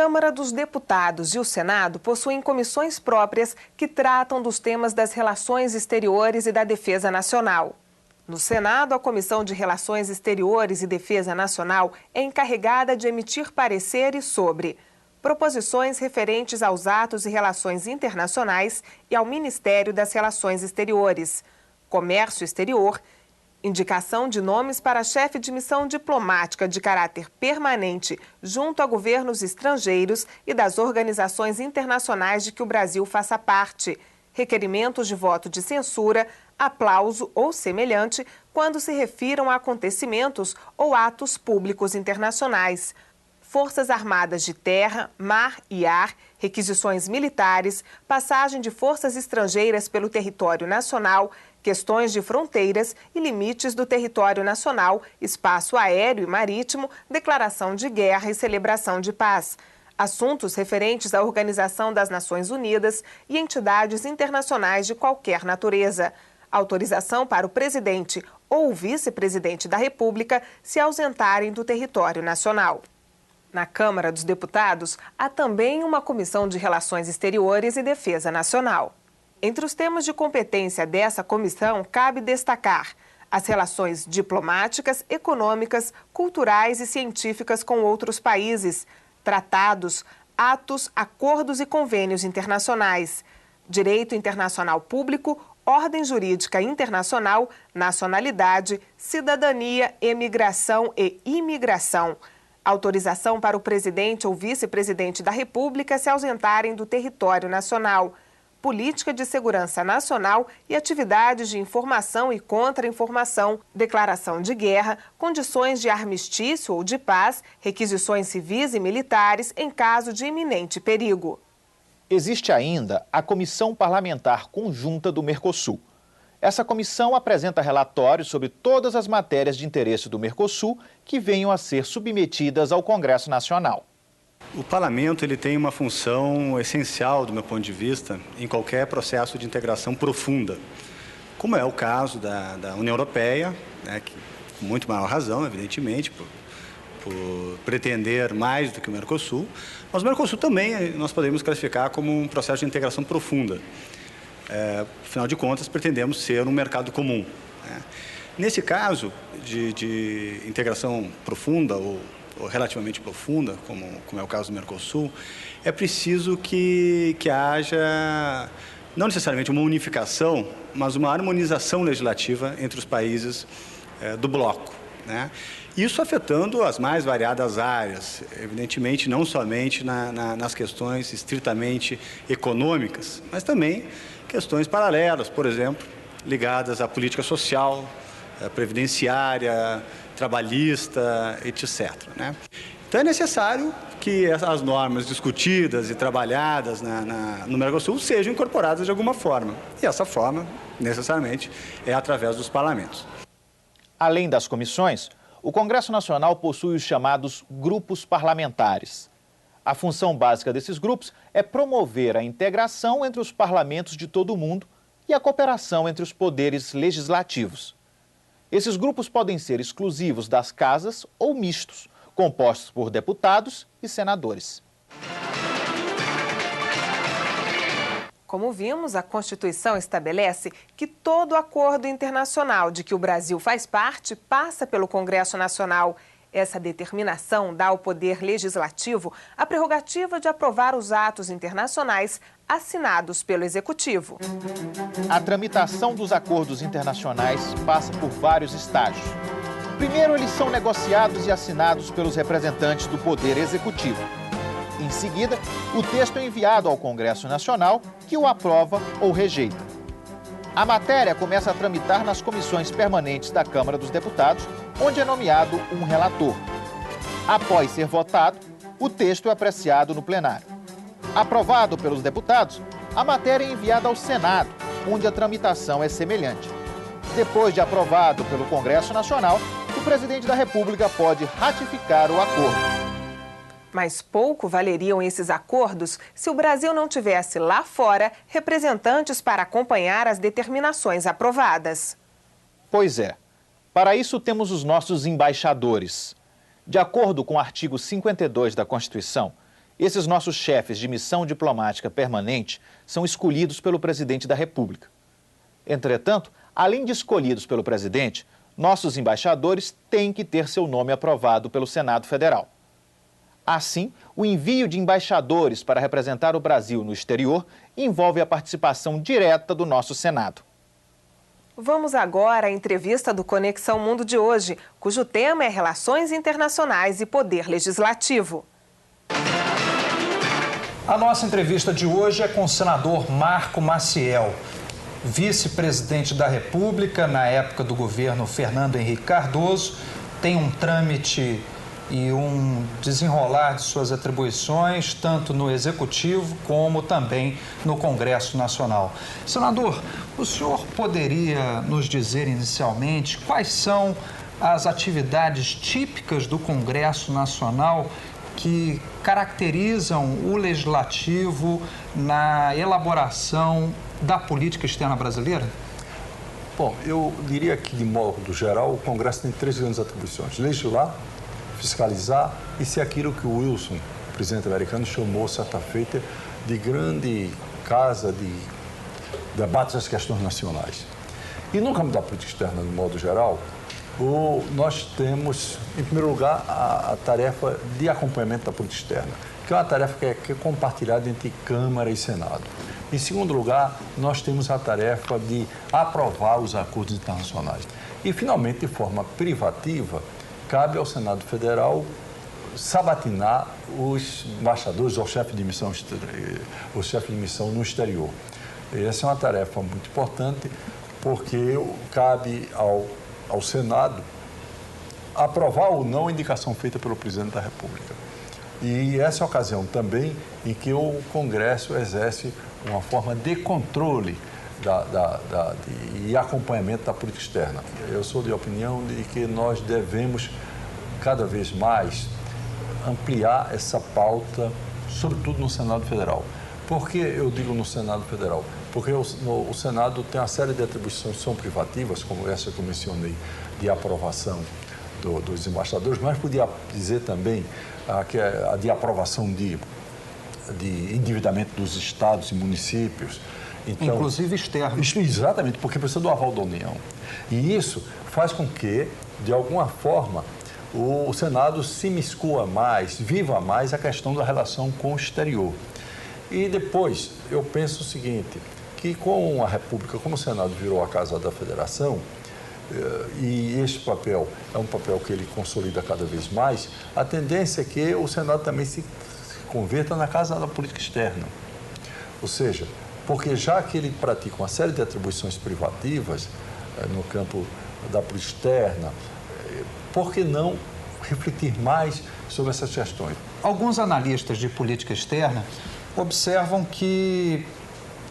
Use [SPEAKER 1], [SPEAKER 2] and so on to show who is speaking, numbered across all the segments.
[SPEAKER 1] Câmara dos Deputados e o Senado possuem comissões próprias que tratam dos temas das relações exteriores e da defesa nacional. No Senado, a Comissão de Relações Exteriores e Defesa Nacional é encarregada de emitir pareceres sobre proposições referentes aos atos e relações internacionais e ao Ministério das Relações Exteriores, comércio exterior, indicação de nomes para chefe de missão diplomática de caráter permanente junto a governos estrangeiros e das organizações internacionais de que o Brasil faça parte, requerimentos de voto de censura, aplauso ou semelhante quando se refiram a acontecimentos ou atos públicos internacionais, Forças Armadas de terra, mar e ar, requisições militares, passagem de forças estrangeiras pelo território nacional, questões de fronteiras e limites do território nacional, espaço aéreo e marítimo, declaração de guerra e celebração de paz, assuntos referentes à Organização das Nações Unidas e entidades internacionais de qualquer natureza, autorização para o presidente ou o vice-presidente da República se ausentarem do território nacional. Na Câmara dos Deputados, há também uma Comissão de Relações Exteriores e Defesa Nacional. Entre os temas de competência dessa comissão, cabe destacar as relações diplomáticas, econômicas, culturais e científicas com outros países, tratados, atos, acordos e convênios internacionais, direito internacional público, ordem jurídica internacional, nacionalidade, cidadania, emigração e imigração, autorização para o presidente ou vice-presidente da República se ausentarem do território nacional, política de segurança nacional e atividades de informação e contra-informação, declaração de guerra, condições de armistício ou de paz, requisições civis e militares em caso de iminente perigo.
[SPEAKER 2] Existe ainda a Comissão Parlamentar Conjunta do Mercosul. Essa comissão apresenta relatórios sobre todas as matérias de interesse do Mercosul que venham a ser submetidas ao Congresso Nacional.
[SPEAKER 3] O Parlamento ele tem uma função essencial, do meu ponto de vista, em qualquer processo de integração profunda, como é o caso da União Europeia, né, que, com muito maior razão, evidentemente, por pretender mais do que o Mercosul, mas o Mercosul também nós podemos classificar como um processo de integração profunda. Afinal de contas, pretendemos ser um mercado comum, né? Nesse caso de integração profunda ou relativamente profunda, como é o caso do Mercosul, é preciso que haja, não necessariamente uma unificação, mas uma harmonização legislativa entre os países do bloco, né? Isso afetando as mais variadas áreas, evidentemente não somente nas questões estritamente econômicas, mas também questões paralelas, por exemplo, ligadas à política social, previdenciária, trabalhista, etc., né? Então é necessário que as normas discutidas e trabalhadas no Mercosul sejam incorporadas de alguma forma. E essa forma, necessariamente, é através dos parlamentos.
[SPEAKER 2] Além das comissões, o Congresso Nacional possui os chamados grupos parlamentares. A função básica desses grupos é promover a integração entre os parlamentos de todo o mundo e a cooperação entre os poderes legislativos. Esses grupos podem ser exclusivos das casas ou mistos, compostos por deputados e senadores.
[SPEAKER 1] Como vimos, a Constituição estabelece que todo acordo internacional de que o Brasil faz parte passa pelo Congresso Nacional. Essa determinação dá ao Poder Legislativo a prerrogativa de aprovar os atos internacionais assinados pelo Executivo.
[SPEAKER 2] A tramitação dos acordos internacionais passa por vários estágios. Primeiro, eles são negociados e assinados pelos representantes do Poder Executivo. Em seguida, o texto é enviado ao Congresso Nacional, que o aprova ou rejeita. A matéria começa a tramitar nas comissões permanentes da Câmara dos Deputados, onde é nomeado um relator. Após ser votado, o texto é apreciado no plenário. Aprovado pelos deputados, a matéria é enviada ao Senado, onde a tramitação é semelhante. Depois de aprovado pelo Congresso Nacional, o presidente da República pode ratificar o acordo.
[SPEAKER 1] Mas pouco valeriam esses acordos se o Brasil não tivesse lá fora representantes para acompanhar as determinações aprovadas.
[SPEAKER 2] Pois é. Para isso temos os nossos embaixadores. De acordo com o artigo 52 da Constituição, Esses nossos chefes de missão diplomática permanente são escolhidos pelo presidente da República. Entretanto, além de escolhidos pelo presidente, nossos embaixadores têm que ter seu nome aprovado pelo Senado Federal. Assim, o envio de embaixadores para representar o Brasil no exterior envolve a participação direta do nosso Senado.
[SPEAKER 1] Vamos agora à entrevista do Conexão Mundo de hoje, cujo tema é Relações Internacionais e Poder Legislativo.
[SPEAKER 4] A nossa entrevista de hoje é com o senador Marco Maciel, vice-presidente da República na época do governo Fernando Henrique Cardoso, tem um trâmite e um desenrolar de suas atribuições, tanto no Executivo como também no Congresso Nacional. Senador, o senhor poderia nos dizer inicialmente quais são as atividades típicas do Congresso Nacional que caracterizam o Legislativo na elaboração da política externa brasileira?
[SPEAKER 5] Bom, eu diria que, de modo geral, o Congresso tem 3 grandes atribuições: legislar, fiscalizar e ser aquilo que o Wilson, o presidente americano, chamou certa feita de grande casa de debates das questões nacionais. E no campo da política externa, de modo geral, nós temos, em primeiro lugar, a tarefa de acompanhamento da política externa, que é uma tarefa que é compartilhada entre Câmara e Senado. Em segundo lugar, nós temos a tarefa de aprovar os acordos internacionais. E, finalmente, de forma privativa, cabe ao Senado Federal sabatinar os embaixadores ou chefes de missão no exterior. Essa é uma tarefa muito importante, porque cabe ao Senado aprovar ou não a indicação feita pelo presidente da República. E essa é a ocasião também em que o Congresso exerce uma forma de controle e acompanhamento da política externa. Eu sou de opinião de que nós devemos cada vez mais ampliar essa pauta, sobretudo no Senado Federal. Por que eu digo no Senado Federal? Porque o Senado tem uma série de atribuições que são privativas, como essa que eu mencionei, de aprovação dos embaixadores, mas podia dizer também a de aprovação de endividamento dos estados e municípios.
[SPEAKER 4] Então, inclusive externo.
[SPEAKER 5] Exatamente, porque precisa do aval da União. E isso faz com que, de alguma forma, o Senado se imiscua mais, viva mais a questão da relação com o exterior. E depois, eu penso o seguinte, que com a República, como o Senado virou a Casa da Federação, e este papel é um papel que ele consolida cada vez mais, a tendência é que o Senado também se converta na Casa da Política Externa. Ou seja, porque já que ele pratica uma série de atribuições privativas no campo da política externa, por que não refletir mais sobre essas questões?
[SPEAKER 4] Alguns analistas de política externa observam que,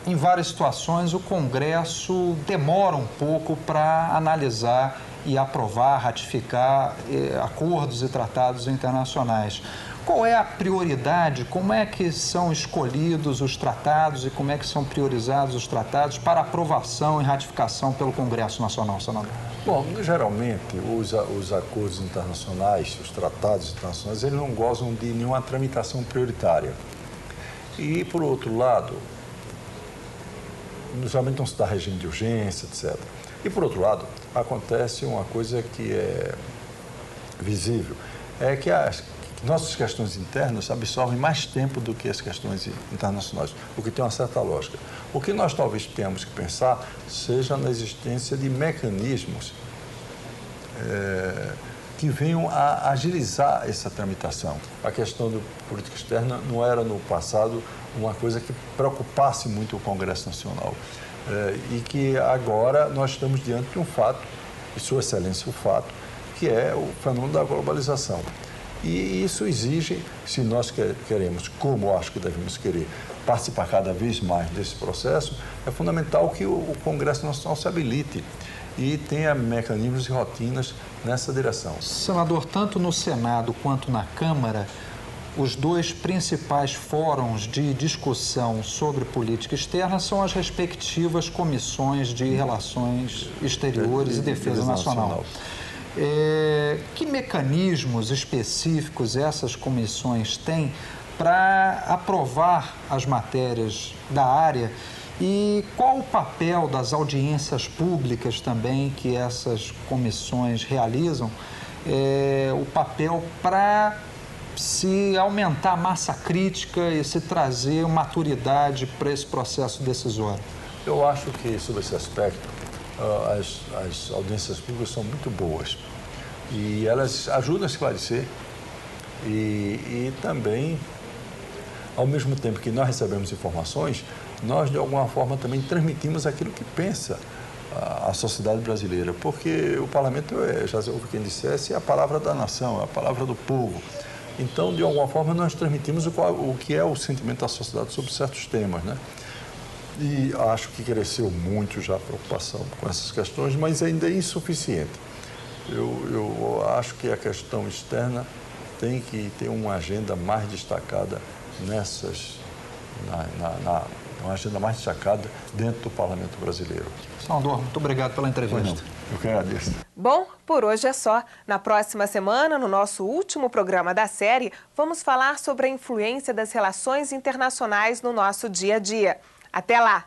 [SPEAKER 4] em várias situações, o Congresso demora um pouco para analisar e aprovar, ratificar acordos e tratados internacionais. Qual é a prioridade? Como é que são escolhidos os tratados e como é que são priorizados os tratados para aprovação e ratificação pelo Congresso Nacional, senador?
[SPEAKER 5] Bom, geralmente, os acordos internacionais, os tratados internacionais, eles não gozam de nenhuma tramitação prioritária. E, por outro lado, geralmente não se dá regime de urgência, etc. E, por outro lado, acontece uma coisa que é visível, é que nossas questões internas absorvem mais tempo do que as questões internacionais, o que tem uma certa lógica. O que nós talvez tenhamos que pensar seja na existência de mecanismos que venham a agilizar essa tramitação. A questão da política externa não era, no passado, uma coisa que preocupasse muito o Congresso Nacional. E que agora nós estamos diante de um fato, e Sua Excelência o fato, que é o fenômeno da globalização. E isso exige, se nós queremos, como eu acho que devemos querer, participar cada vez mais desse processo, é fundamental que o Congresso Nacional se habilite e tenha mecanismos e rotinas nessa direção.
[SPEAKER 4] Senador, tanto no Senado quanto na Câmara, os dois principais fóruns de discussão sobre política externa são as respectivas comissões de Relações Exteriores e Defesa Nacional. Que mecanismos específicos essas comissões têm para aprovar as matérias da área e qual o papel das audiências públicas também que essas comissões realizam, o papel para se aumentar a massa crítica e se trazer maturidade para esse processo decisório?
[SPEAKER 5] Eu acho que, sobre esse aspecto, as audiências públicas são muito boas e elas ajudam a esclarecer e também, ao mesmo tempo que nós recebemos informações, nós, de alguma forma, também transmitimos aquilo que pensa a sociedade brasileira, porque o parlamento, já houve quem dissesse, é a palavra da nação, é a palavra do povo. Então, de alguma forma, nós transmitimos o que é o sentimento da sociedade sobre certos temas, né? E acho que cresceu muito já a preocupação com essas questões, mas ainda é insuficiente. Eu acho que a questão externa tem que ter uma agenda mais destacada uma agenda mais destacada dentro do parlamento brasileiro.
[SPEAKER 4] Senador, muito obrigado pela entrevista.
[SPEAKER 5] Eu que agradeço.
[SPEAKER 1] Bom, por hoje é só. Na próxima semana, no nosso último programa da série, vamos falar sobre a influência das relações internacionais no nosso dia a dia. Até lá!